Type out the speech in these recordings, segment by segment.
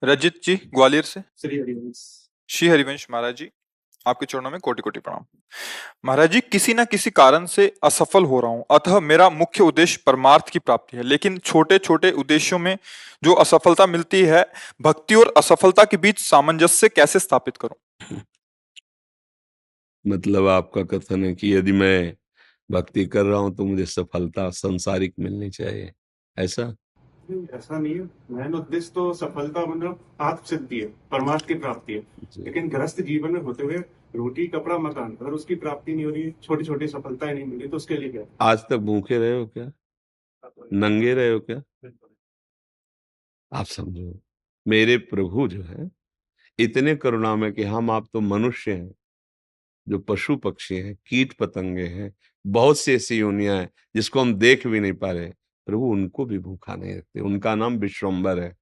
रजित जी ग्वालियर से। श्री हरिवंश। श्री हरिवंश महाराज जी, आपके चरणों में कोटि कोटि प्रणाम। महाराज जी, किसी न किसी कारण से असफल हो रहा हूं, अतः मेरा मुख्य उद्देश्य परमार्थ की प्राप्ति है, लेकिन छोटे छोटे उद्देश्यों में जो असफलता मिलती है, भक्ति और असफलता के बीच सामंजस्य कैसे स्थापित करूं? मतलब आपका कथन है कि यदि मैं भक्ति कर रहा हूं तो मुझे सफलता सांसारिक मिलनी चाहिए, ऐसा? नहीं, ऐसा नहीं है। मेन उद्देश्य तो सफलता मतलब आत्म सिद्धि है, परमार्थ की प्राप्ति है। जी। लेकिन गृहस्थ जीवन में होते हुए रोटी कपड़ा मकान, अगर उसकी प्राप्ति नहीं हो रही, छोटी छोटी सफलताएं नहीं मिली, तो उसके लिए क्या? आज तक भूखे रहे हो क्या? नंगे रहे हो क्या? आप समझो, मेरे प्रभु जो है इतने करुणामय कि हम आप तो मनुष्य हैं, जो पशु पक्षी हैं, कीट पतंगे हैं, बहुत सी ऐसी योनियां हैं जिसको हम देख भी नहीं पा रहे, प्रभु उनको भी भूखा नहीं रखते। उनका नाम विश्वम्बर है।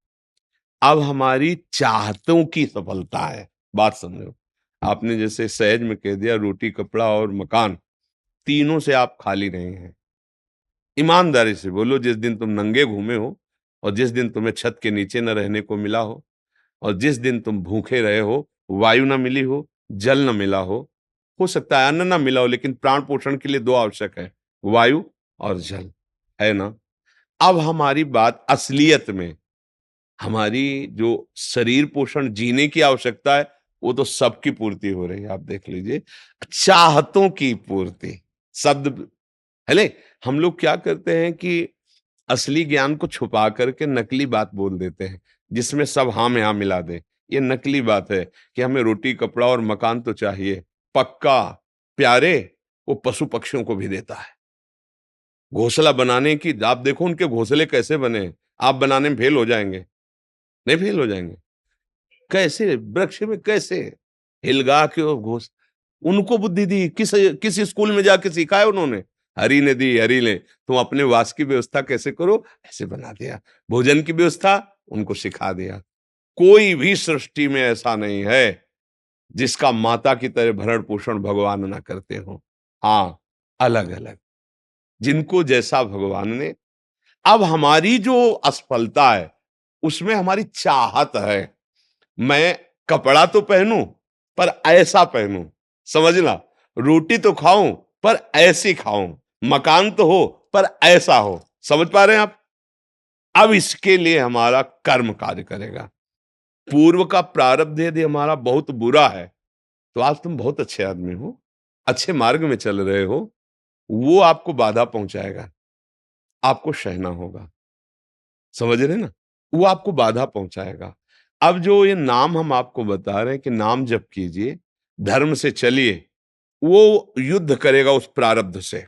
अब हमारी चाहतों की सफलता है, बात समझो। आपने जैसे सहज में कह दिया रोटी कपड़ा और मकान, तीनों से आप खाली नहीं हैं। ईमानदारी से बोलो, जिस दिन तुम नंगे घूमे हो और जिस दिन तुम्हें छत के नीचे न रहने को मिला हो और जिस दिन तुम भूखे रहे हो, वायु न मिली हो, जल न मिला हो सकता है अन्न न मिला हो, लेकिन प्राण पोषण के लिए दो आवश्यक है, वायु और जल, है ना? अब हमारी बात असलियत में, हमारी जो शरीर पोषण जीने की आवश्यकता है वो तो सबकी पूर्ति हो रही है। आप देख लीजिए, चाहतों की पूर्ति, शब्द हेले, हम लोग क्या करते हैं कि असली ज्ञान को छुपा करके नकली बात बोल देते हैं, जिसमें सब हाँ में हाँ मिला दे। ये नकली बात है कि हमें रोटी कपड़ा और मकान तो चाहिए, पक्का प्यारे वो पशु पक्षियों को भी देता है। घोंसला बनाने की आप देखो, उनके घोंसले कैसे बने हैं। आप बनाने में फेल हो जाएंगे, नहीं फेल हो जाएंगे? कैसे वृक्ष में कैसे हिलगा के वो घोष, उनको बुद्धि दी, किस स्कूल में जाके सिखाया उन्होंने? हरि ने दी, हरि ने। तुम अपने वास की व्यवस्था कैसे करो, ऐसे बना दिया। भोजन की व्यवस्था उनको सिखा दिया। कोई भी सृष्टि में ऐसा नहीं है जिसका माता की तरह भरण पोषण भगवान ना करते हो। हाँ, अलग अलग, जिनको जैसा भगवान ने। अब हमारी जो असफलता है उसमें हमारी चाहत है, मैं कपड़ा तो पहनूं पर ऐसा पहनूं, समझना, रोटी तो खाऊं पर ऐसी खाऊं, मकान तो हो पर ऐसा हो। समझ पा रहे हैं आप? अब इसके लिए हमारा कर्म कार्य करेगा। पूर्व का प्रारब्ध यदि हमारा बहुत बुरा है तो आज तुम बहुत अच्छे आदमी हो, अच्छे मार्ग में चल रहे हो, वो आपको बाधा पहुंचाएगा, आपको सहना होगा। समझ रहे ना? वो आपको बाधा पहुंचाएगा। अब जो ये नाम हम आपको बता रहे हैं कि नाम जप कीजिए, धर्म से चलिए, वो युद्ध करेगा उस प्रारब्ध से,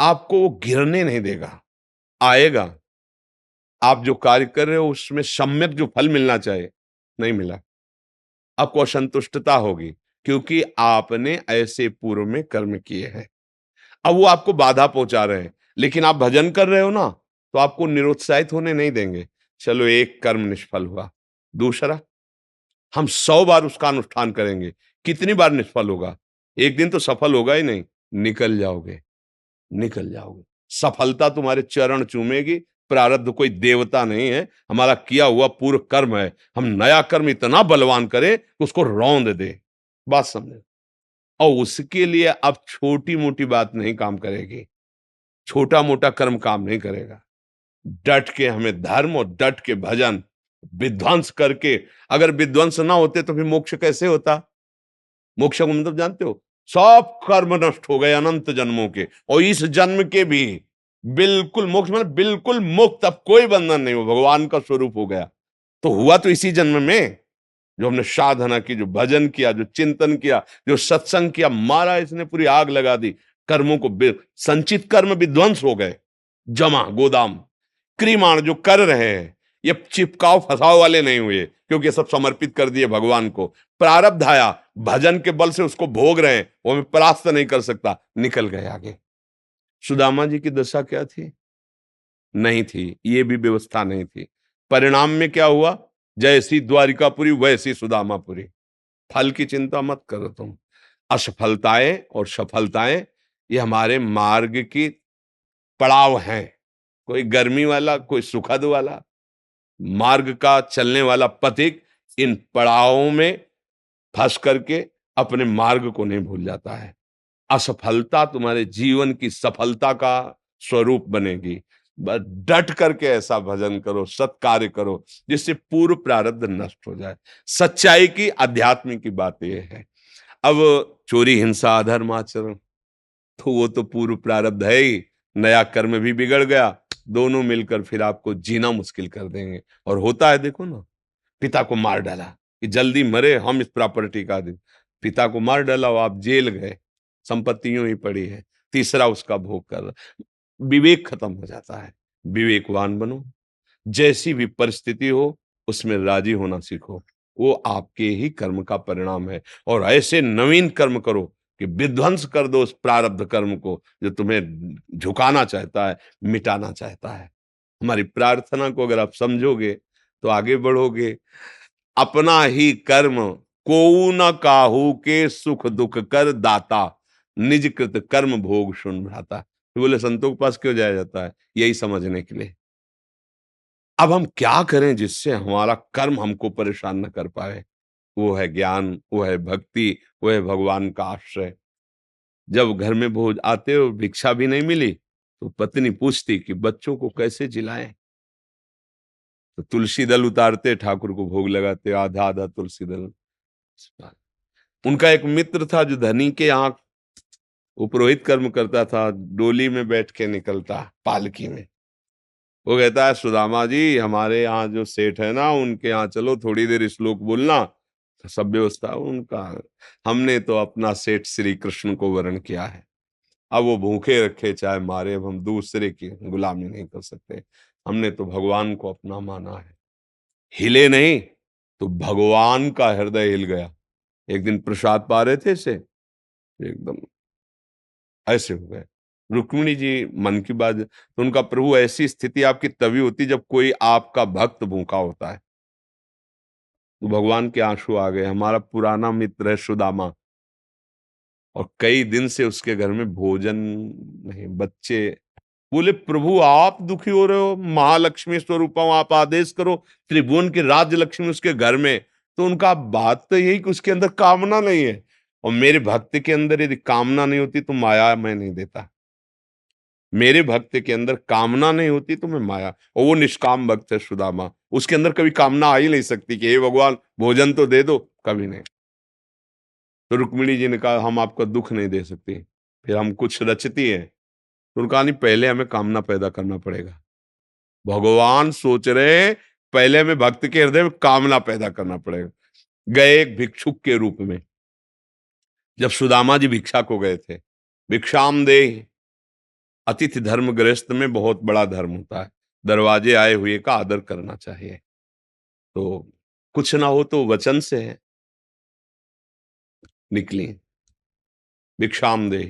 आपको वो गिरने नहीं देगा, आएगा। आप जो कार्य कर रहे हो उसमें सम्यक जो फल मिलना चाहिए, नहीं मिला, आपको असंतुष्टता होगी, क्योंकि आपने ऐसे पूर्व में कर्म किए हैं। अब वो आपको बाधा पहुंचा रहे हैं, लेकिन आप भजन कर रहे हो ना, तो आपको निरुत्साहित होने नहीं देंगे। चलो, एक कर्म निष्फल हुआ, दूसरा हम 100 बार उसका अनुष्ठान करेंगे। कितनी बार निष्फल होगा? एक दिन तो सफल होगा ही नहीं, निकल जाओगे, निकल जाओगे। सफलता तुम्हारे चरण चूमेगी। प्रारब्ध कोई देवता नहीं है, हमारा किया हुआ पूर्व कर्म है। हम नया कर्म इतना बलवान करें कि उसको रौंद दे। बात समझे? और उसके लिए अब छोटी मोटी बात नहीं काम करेगी, छोटा मोटा कर्म काम नहीं करेगा। डट के हमें धर्म और डट के भजन, विध्वंस करके, अगर विध्वंस ना होते तो फिर मोक्ष कैसे होता? मोक्ष का मतलब जानते हो? सब कर्म नष्ट हो गए अनंत जन्मों के, और इस जन्म के भी बिल्कुल मोक्ष, मतलब बिल्कुल मुक्त, अब कोई बंधन नहीं हो, भगवान का स्वरूप हो गया। तो हुआ तो इसी जन्म में, जो हमने साधना की, जो भजन किया, जो चिंतन किया, जो सत्संग किया, मारा इसने पूरी आग लगा दी। कर्मों को संचित कर्म विध्वंस हो गए, जमा गोदाम। क्रियमाण जो कर रहे हैं, ये चिपकाव फसाव वाले नहीं हुए, क्योंकि ये सब समर्पित कर दिए भगवान को। प्रारब्ध आया, भजन के बल से उसको भोग रहे हैं, वो हमें परास्त नहीं कर सकता, निकल गए आगे। सुदामा जी की दशा क्या थी? नहीं थी, ये भी व्यवस्था नहीं थी। परिणाम में क्या हुआ? जैसी द्वारिकापुरी वैसी सुदामापुरी। फल की चिंता मत करो तुम। असफलताएं और सफलताएं ये हमारे मार्ग की पड़ाव हैं, कोई गर्मी वाला, कोई सुखद वाला। मार्ग का चलने वाला पथिक इन पड़ावों में फंस करके अपने मार्ग को नहीं भूल जाता है। असफलता तुम्हारे जीवन की सफलता का स्वरूप बनेगी। बस डट करके ऐसा भजन करो, सत्कार्य करो, जिससे पूर्व प्रारब्ध नष्ट हो जाए। सच्चाई की, अध्यात्म की बात यह है। अब चोरी, हिंसा, अधर्म आचरण, तो वो तो पूर्व प्रारब्ध है ही, नया कर्म भी बिगड़ गया, दोनों मिलकर फिर आपको जीना मुश्किल कर देंगे। और होता है, देखो ना, पिता को मार डाला कि जल्दी मरे, हम इस प्रॉपर्टी का दे। पिता को मार डाला और आप जेल गए, संपत्ति यूं ही पड़ी है, तीसरा उसका भोग कर रहा। विवेक खत्म हो जाता है। विवेकवान बनो, जैसी भी परिस्थिति हो उसमें राजी होना सीखो, वो आपके ही कर्म का परिणाम है। और ऐसे नवीन कर्म करो कि विध्वंस कर दो उस प्रारब्ध कर्म को जो तुम्हें झुकाना चाहता है, मिटाना चाहता है। हमारी प्रार्थना को अगर आप समझोगे तो आगे बढ़ोगे। अपना ही कर्म कोऊ न काहू के सुख दुख कर दाता, निज कृत कर्म भोग सुन भ्राता। तो बोले संतों के पास क्यों जाया जाता है? यही समझने के लिए। अब हम क्या करें जिससे हमारा कर्म हमको परेशान न कर पाए? वो है ज्ञान, वो है भक्ति, वो है भगवान का आश्रय। जब घर में भोज आते हो, भिक्षा भी नहीं मिली, तो पत्नी पूछती कि बच्चों को कैसे जिलाएं? तो तुलसी दल उतारते, ठाकुर को भोग लगाते, आधा आधा तुलसी दल। उनका एक मित्र था जो धनी के यहाँ वो पुरोहित कर्म करता था, डोली में बैठ के निकलता, पालकी में। वो कहता है, सुदामा जी, हमारे यहाँ जो सेठ है ना, उनके यहाँ चलो, थोड़ी देर श्लोक बोलना। तो सब व्यवस्था उनका। हमने तो अपना सेठ श्री कृष्ण को वरण किया है, अब वो भूखे रखे चाहे मारे, अब हम दूसरे की गुलामी नहीं कर सकते। हमने तो भगवान को अपना माना है। हिले नहीं तो भगवान का हृदय हिल गया। एक दिन प्रसाद पा रहे थे से एकदम ऐसे हो गए। रुक्मिणी जी मन की बात, तो उनका प्रभु, ऐसी स्थिति आपकी तभी होती जब कोई आपका भक्त भूखा होता है। तो भगवान के आंसू आ गए। हमारा पुराना मित्र है सुदामा, और कई दिन से उसके घर में भोजन नहीं, बच्चे। बोले, प्रभु आप दुखी हो रहे हो, महालक्ष्मी स्वरूपम, आप आदेश करो, त्रिभुवन की राज्य लक्ष्मी उसके घर में। तो उनका बात तो यही कि उसके अंदर कामना नहीं है, और मेरे भक्त के अंदर यदि कामना नहीं होती तो माया मैं नहीं देता। मेरे भक्त के अंदर कामना नहीं होती तो मैं माया, और वो निष्काम भक्त है सुदामा, उसके अंदर कभी कामना आ ही नहीं सकती कि हे भगवान भोजन तो दे दो, कभी नहीं। तो रुक्मिणी जी ने कहा, हम आपका दुख नहीं दे सकते। फिर हम कुछ रचती हैं। तो उन्होंने कहा, नहीं, पहले हमें कामना पैदा करना पड़ेगा। भगवान सोच रहे हैं, पहले हमें भक्त के हृदय में कामना पैदा करना पड़ेगा। गए एक भिक्षुक के रूप में। जब सुदामा जी भिक्षा को गए थे, भिक्षाम दे, अतिथि धर्म गृहस्थ में बहुत बड़ा धर्म होता है, दरवाजे आए हुए का आदर करना चाहिए। तो कुछ ना हो तो वचन से है, निकली भिक्षाम दे।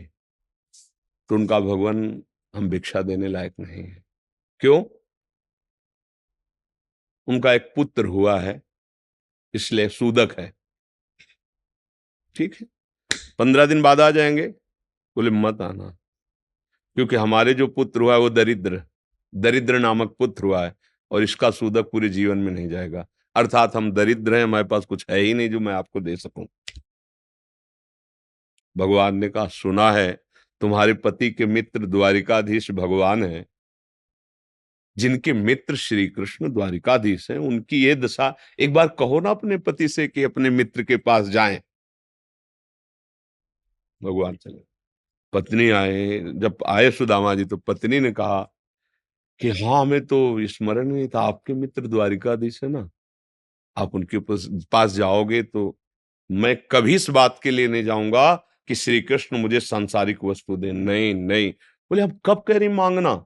तो उनका, भगवान हम भिक्षा देने लायक नहीं है। क्यों? उनका एक पुत्र हुआ है, इसलिए सूदक है। ठीक है, 15 दिन बाद आ जाएंगे। बोले, मत आना, क्योंकि हमारे जो पुत्र हुआ है वो दरिद्र, दरिद्र नामक पुत्र हुआ है, और इसका सूदक पूरे जीवन में नहीं जाएगा। अर्थात हम दरिद्र हैं, हमारे पास कुछ है ही नहीं जो मैं आपको दे सकूं। भगवान ने कहा, सुना है तुम्हारे पति के मित्र द्वारिकाधीश भगवान है, जिनके मित्र श्री कृष्ण द्वारिकाधीश हैं, उनकी ये दशा, एक बार कहो ना अपने पति से कि अपने मित्र के पास जाएं। भगवान चले, पत्नी आए। जब आए सुदामा जी, तो पत्नी ने कहा कि हाँ, हमें तो स्मरण नहीं था, आपके मित्र द्वारिकाधीश है ना, आप उनके पास जाओगे तो मैं कभी इस बात के लिए नहीं जाऊंगा कि श्री कृष्ण मुझे सांसारिक वस्तु दे। नहीं नहीं। बोले, आप कब कह रही मांगना?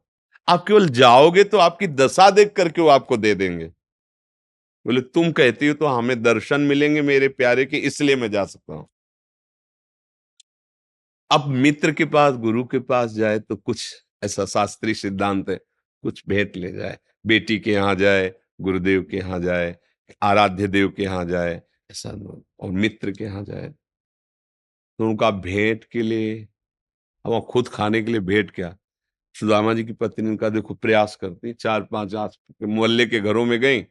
आप केवल जाओगे तो आपकी दशा देख करके वो आपको दे देंगे। बोले, तुम कहती हो तो हमें दर्शन मिलेंगे मेरे प्यारे के, इसलिए मैं जा सकता हूं। अब मित्र के पास, गुरु के पास जाए तो कुछ ऐसा शास्त्रीय सिद्धांत है, कुछ भेंट ले जाए। बेटी के यहाँ जाए, गुरुदेव के यहाँ जाए, आराध्य देव के यहाँ जाए, ऐसा। और मित्र के यहाँ जाए तो उनका भेंट के लिए, अब खुद खाने के लिए भेंट क्या। सुदामा जी की पत्नी ने कहा, देखो प्रयास करती, 4-5 आस मोहल्ले के घरों में गई,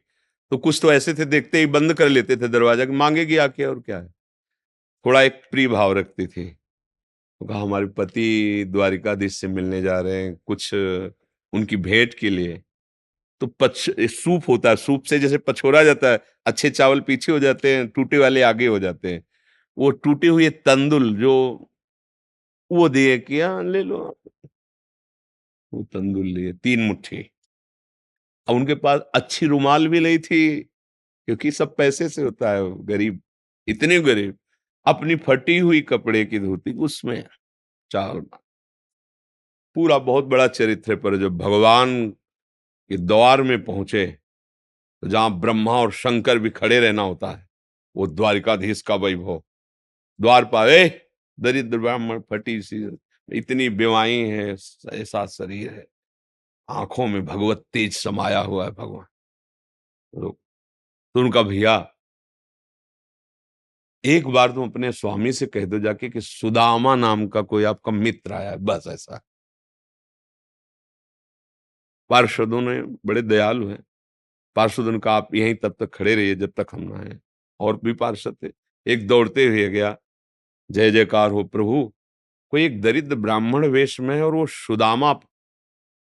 तो कुछ तो ऐसे थे, देखते ही बंद कर लेते थे दरवाजा कि मांगेगी आके, और क्या है। थोड़ा एक प्रिय भाव रखती थी। तो कहा हमारे पति द्वारिकाधीश से मिलने जा रहे हैं, कुछ उनकी भेंट के लिए। तो सूप होता है, सूप से जैसे पछोरा जाता है, अच्छे चावल पीछे हो जाते हैं, टूटे वाले आगे हो जाते हैं। वो टूटे हुए तंदुल जो वो दिए कि हाँ ले लो। वो तंदुल लिए 3 मुट्ठी। अब उनके पास अच्छी रुमाल भी नहीं थी, क्योंकि सब पैसे से होता है, गरीब, इतने गरीब। अपनी फटी हुई कपड़े की धोती, उसमें चावल। पूरा बहुत बड़ा चरित्र है। पर जब भगवान के द्वार में पहुंचे, तो जहां ब्रह्मा और शंकर भी खड़े रहना होता है, वो द्वारिकाधीश का वैभव। द्वार पर दरिद्र ब्राह्मण, फटी सी, इतनी बेवाई है, ऐसा शरीर है, आंखों में भगवत तेज समाया हुआ है भगवान। तो उनका भैया, एक बार तुम अपने स्वामी से कह दो जाके कि सुदामा नाम का कोई आपका मित्र आया है, बस ऐसा। पार्षदों ने बड़े दयालु हैं। पार्षदों ने कहा आप यहीं तब तक खड़े रहिए जब तक हम ना आए। और भी पार्षद थे। एक दौड़ते हुए गया, जय जयकार हो प्रभु, कोई एक दरिद्र ब्राह्मण वेश में है, और वो सुदामा।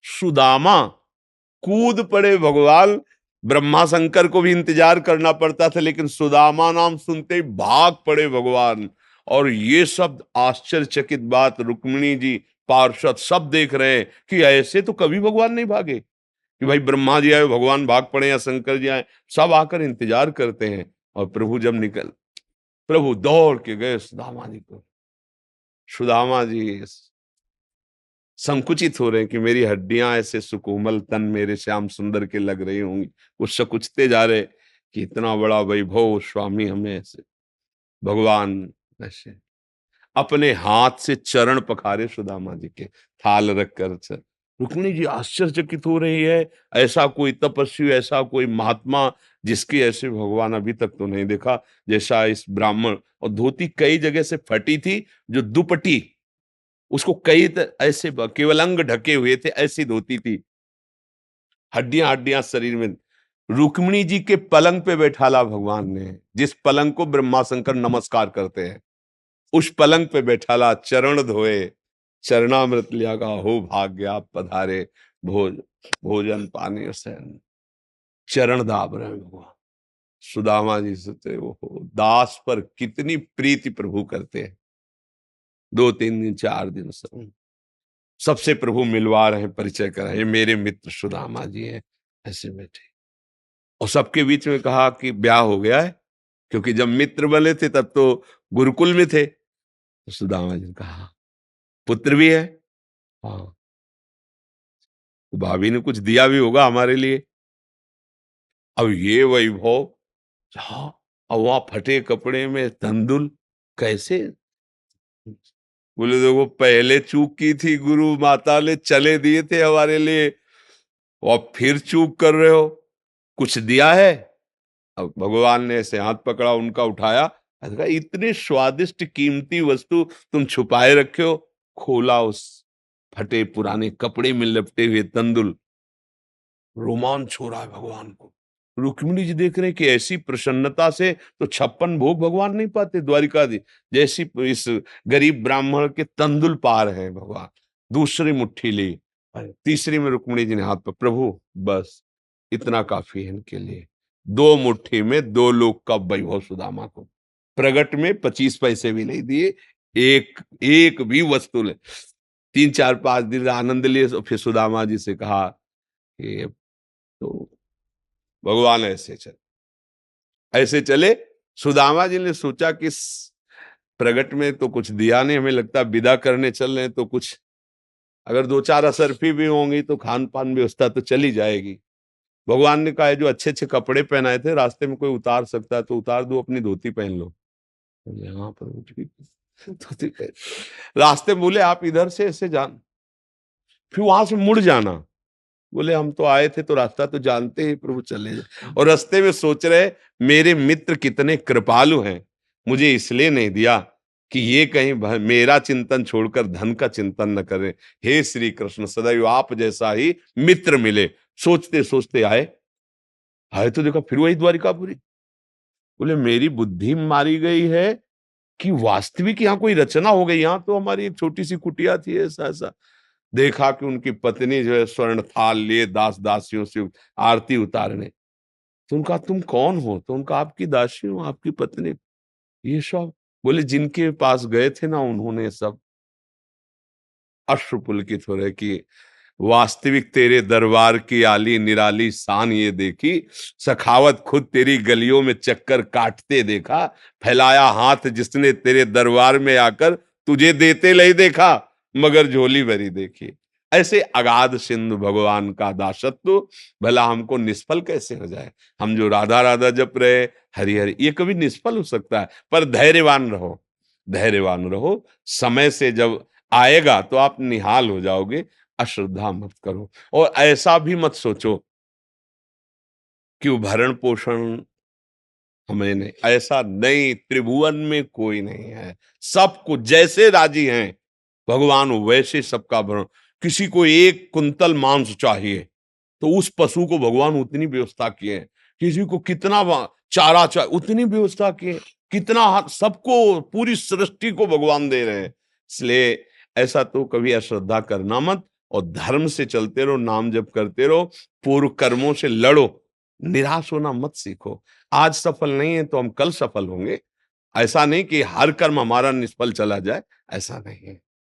सुदामा कूद पड़े भगवान। ब्रह्मा शंकर को भी इंतजार करना पड़ता था, लेकिन सुदामा नाम सुनते ही भाग पड़े भगवान। और ये सब आश्चर्यचकित बात रुक्मिणी जी, पार्षद सब देख रहे हैं कि ऐसे तो कभी भगवान नहीं भागे, कि भाई ब्रह्मा जी आए भगवान भाग पड़े या शंकर जी आए, सब आकर इंतजार करते हैं। और प्रभु जब प्रभु दौड़ के गए सुदामा जी को। सुदामा जी संकुचित हो रहे हैं कि मेरी हड्डियां ऐसे सुकोमल, तन मेरे श्याम सुंदर के लग रही होंगी। वो सकुचते जा रहे कि इतना बड़ा वैभव स्वामी हमें ऐसे। भगवान ऐसे अपने हाथ से चरण पखारे सुदामा जी के, थाल रखकर। रुक्मिणी जी आश्चर्यचकित हो रही है, ऐसा कोई तपस्वी, ऐसा कोई महात्मा जिसकी ऐसे भगवान अभी तक तो नहीं देखा जैसा इस ब्राह्मण। और धोती कई जगह से फटी थी, जो दुपट्टी उसको ऐसे केवल अंग ढके हुए थे, ऐसी धोती थी, हड्डियां हड्डियां शरीर में। रुक्मिणी जी के पलंग पे बैठाला भगवान ने, जिस पलंग को ब्रह्मा शंकर नमस्कार करते हैं, उस पलंग पे बैठाला, चरण धोए, चरणामृत लिया, का हो भाग्य आप पधारे, भोजन पानी से चरण दाब रहे भगवान। सुदामा जी सोचते वो दास पर कितनी प्रीति प्रभु करते हैं। 2-3 दिन 4 दिन सबसे प्रभु मिलवा रहे हैं, परिचय करा, ये मेरे मित्र सुदामा जी हैं, ऐसे बैठे। और सबके बीच में कहा कि ब्याह हो गया है, क्योंकि जब मित्र बने थे तब तो गुरुकुल में थे। तो सुदामा जी ने कहा पुत्र भी है। हाँ, तो भाभी ने कुछ दिया भी होगा हमारे लिए। अब ये वैभव, हाँ, अब वहां फटे कपड़े में तंदुल कैसे। बोले देखो पहले चूक की थी, गुरु माता ने चले दिए थे हमारे लिए, और फिर चूक कर रहे हो, कुछ दिया है। अब भगवान ने ऐसे हाथ पकड़ा उनका, उठाया, कहा इतनी स्वादिष्ट कीमती वस्तु तुम छुपाए रखे हो। खोला, उस फटे पुराने कपड़े में लपटे हुए तंदुल। रोमांच हो रहा है भगवान को। रुक्मिणी जी देख रहे हैं कि ऐसी प्रसन्नता से तो 56 भोग भगवान नहीं पाते द्वारिकाधीश, जैसी इस गरीब ब्राह्मण के तंदुल पा रहे हैं भगवान। दूसरी मुट्ठी ली, तीसरी में रुक्मिणी जी ने हाथ पर, प्रभु बस इतना काफी है इनके लिए। 2 मुट्ठी में 2 लोग का वैभव सुदामा को। प्रगट में 25 पैसे भी नहीं दिए, एक एक भी वस्तु ले। 3-4-5 दिन आनंद लिए। फिर सुदामा जी से कहा कि तो भगवान ऐसे चले। सुदामा जी ने सोचा कि प्रगट में तो कुछ दिया नहीं, हमें लगता विदा करने चल रहे हैं, तो कुछ अगर 2-4 असरफी भी होंगी तो खान पान व्यवस्था तो चली जाएगी। भगवान ने कहा जो अच्छे अच्छे कपड़े पहनाए थे, रास्ते में कोई उतार सकता है तो उतार दो, अपनी धोती पहन लो। यहाँ पर धोती पहन। रास्ते में बोले आप इधर से ऐसे जान, फिर वहां से मुड़ जाना। बोले हम तो आए थे तो रास्ता तो जानते हैं प्रभु, चले जाए। और रास्ते में सोच रहे मेरे मित्र कितने कृपालु हैं, मुझे इसलिए नहीं दिया कि ये कहीं मेरा चिंतन छोड़कर धन का चिंतन न करें। हे श्री कृष्ण, सदैव आप जैसा ही मित्र मिले। सोचते सोचते आए, आए तो देखा फिर वही द्वारिकापुरी। बोले मेरी बुद्धि मारी गई है कि वास्तविक यहाँ कोई रचना हो गई। यहाँ तो हमारी एक छोटी सी कुटिया थी, ऐसा ऐसा। देखा कि उनकी पत्नी जो है स्वर्ण थाल लिए दास दासियों से आरती उतारने। तो उनका तुम कौन हो? तो उनका आपकी दासी हूँ, आपकी पत्नी। ये सब बोले जिनके पास गए थे ना उन्होंने सब अश्रु पुलकित हो रहे कि वास्तविक तेरे दरबार की आली निराली शान ये देखी, सखावत खुद तेरी गलियों में चक्कर काटते देखा, फैलाया हाथ जिसने तेरे दरबार में आकर तुझे देते नहीं देखा, मगर झोली भरी देखी। ऐसे अगाध सिंधु भगवान का दासत्व भला हमको निष्फल कैसे हो जाए? हम जो राधा राधा जप रहे, हरि हरि, ये कभी निष्फल हो सकता है। पर धैर्यवान रहो, धैर्यवान रहो। समय से जब आएगा तो आप निहाल हो जाओगे। अश्रद्धा मत करो और ऐसा भी मत सोचो कि वो भरण पोषण हमें नहीं, ऐसा नहीं। त्रिभुवन में कोई नहीं है, सबको जैसे राजी हैं भगवान वैसे सबका भरण। किसी को 1 कुंतल मांस चाहिए तो उस पशु को भगवान उतनी व्यवस्था किए। किसी को कितना चारा चाहिए उतनी व्यवस्था किए। कितना सबको, पूरी सृष्टि को भगवान दे रहे हैं। इसलिए ऐसा तो कभी अश्रद्धा करना मत और धर्म से चलते रहो, नाम जप करते रहो, पूर्व कर्मों से लड़ो, निराश होना मत सीखो। आज सफल नहीं है तो हम कल सफल होंगे। ऐसा नहीं कि हर कर्म हमारा निष्फल चला जाए, ऐसा नहीं है।